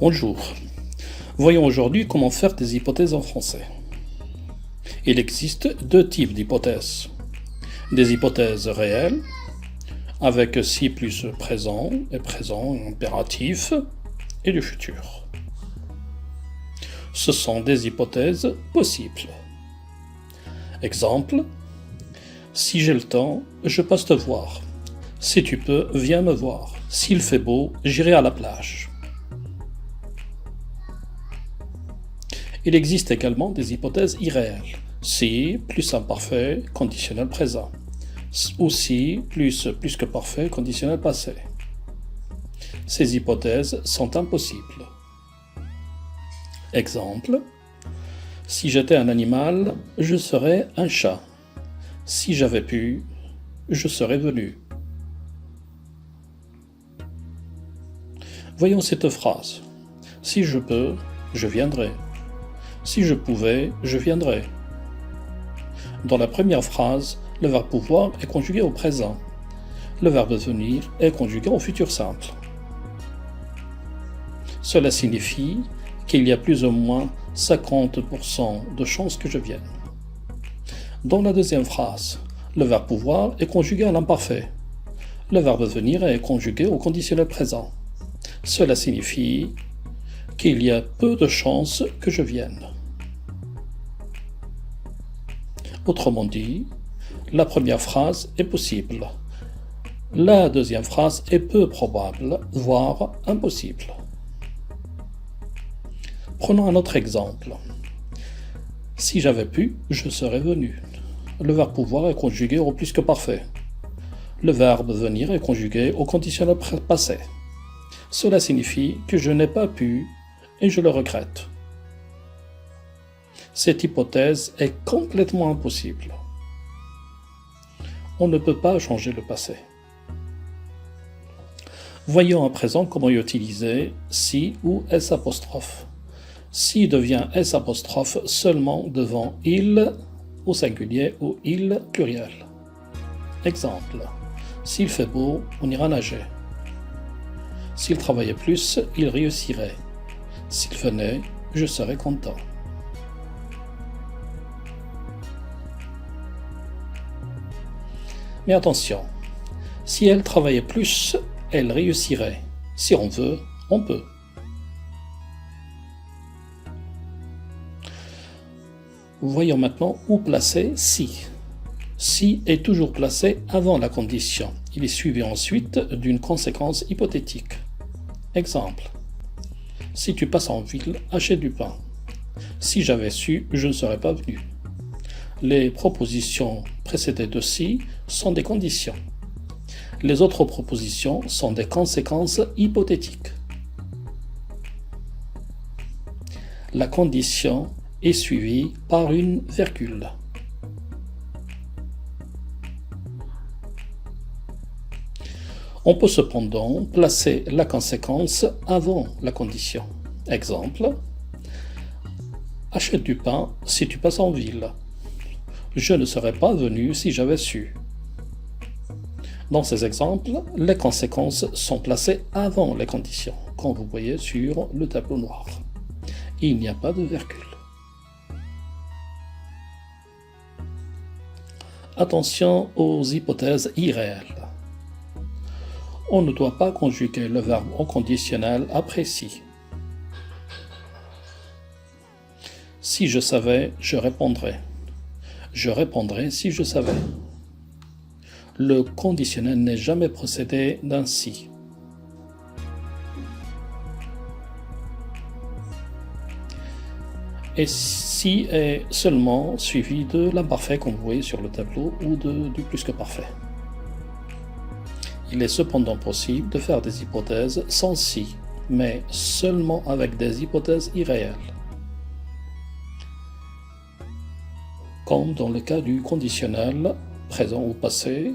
Bonjour. Voyons aujourd'hui comment faire des hypothèses en français. Il existe deux types d'hypothèses. Des hypothèses réelles, avec si plus présent et présent impératif, et du futur. Ce sont des hypothèses possibles. Exemple, si j'ai le temps, je passe te voir. Si tu peux, viens me voir. S'il fait beau, j'irai à la plage. Il existe également des hypothèses irréelles. Si plus imparfait, conditionnel présent. Ou si plus que parfait, conditionnel passé. Ces hypothèses sont impossibles. Exemple, si j'étais un animal, je serais un chat. Si j'avais pu, je serais venu. Voyons cette phrase. Si je peux, je viendrai. Si je pouvais, je viendrais. Dans la première phrase, le verbe pouvoir est conjugué au présent. Le verbe venir est conjugué au futur simple. Cela signifie qu'il y a plus ou moins 50% de chances que je vienne. Dans la deuxième phrase, le verbe pouvoir est conjugué à l'imparfait. Le verbe venir est conjugué au conditionnel présent. Cela signifie qu'il y a peu de chances que je vienne. Autrement dit, la première phrase est possible. La deuxième phrase est peu probable, voire impossible. Prenons un autre exemple. Si j'avais pu, je serais venu. Le verbe pouvoir est conjugué au plus que parfait. Le verbe venir est conjugué au conditionnel passé. Cela signifie que je n'ai pas pu et je le regrette. Cette hypothèse est complètement impossible. On ne peut pas changer le passé. Voyons à présent comment utiliser si ou s apostrophe. Si devient s apostrophe seulement devant il au singulier ou il pluriel. Exemple, s'il fait beau, on ira nager. S'il travaillait plus, il réussirait. S'il venait, je serais content. Mais attention, si elle travaillait plus, elle réussirait. Si on veut, on peut. Voyons maintenant où placer si. Si est toujours placé avant la condition. Il est suivi ensuite d'une conséquence hypothétique. Exemple, si tu passes en ville, achète du pain. Si j'avais su, je ne serais pas venu. Les propositions précédées de si sont des conditions. Les autres propositions sont des conséquences hypothétiques. La condition est suivie par une virgule. On peut cependant placer la conséquence avant la condition. Exemple, achète du pain si tu passes en ville. Je ne serais pas venu si j'avais su. Dans ces exemples, les conséquences sont placées avant les conditions, comme vous voyez sur le tableau noir. Il n'y a pas de virgule. Attention aux hypothèses irréelles. On ne doit pas conjuguer le verbe au conditionnel après si. Si je savais, je répondrais. Je répondrais si je savais. Le conditionnel n'est jamais précédé d'un si. Et si est seulement suivi de l'imparfait comme vous voyez sur le tableau ou du plus que parfait. Il est cependant possible de faire des hypothèses sans si, mais seulement avec des hypothèses irréelles. Comme dans le cas du conditionnel présent ou passé,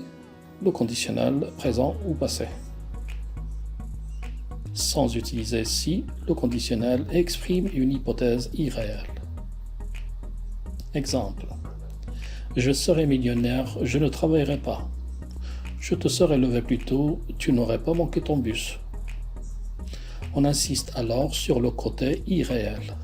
le conditionnel présent ou passé. Sans utiliser si, le conditionnel exprime une hypothèse irréelle. Exemple, je serai millionnaire, je ne travaillerai pas. Je te serais levé plus tôt, tu n'aurais pas manqué ton bus. On insiste alors sur le côté irréel.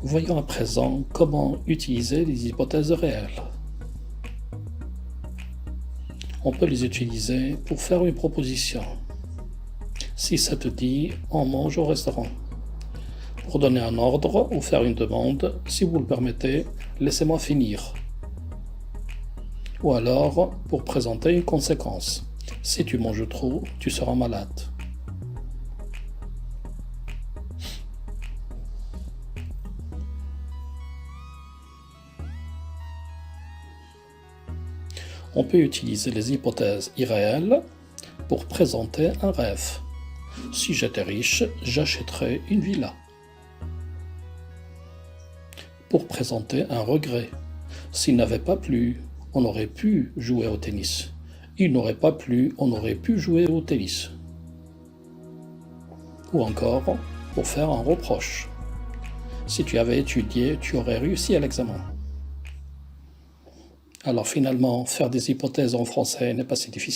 Voyons à présent comment utiliser les hypothèses réelles. On peut les utiliser pour faire une proposition. Si ça te dit, on mange au restaurant. Pour donner un ordre ou faire une demande, si vous le permettez, laissez-moi finir. Ou alors, pour présenter une conséquence. Si tu manges trop, tu seras malade. On peut utiliser les hypothèses irréelles pour présenter un rêve. Si j'étais riche, j'achèterais une villa. Pour présenter un regret. S'il n'avait pas plu, on aurait pu jouer au tennis. Il n'aurait pas plu, on aurait pu jouer au tennis. Ou encore, pour faire un reproche. Si tu avais étudié, tu aurais réussi à l'examen. Alors finalement, faire des hypothèses en français n'est pas si difficile.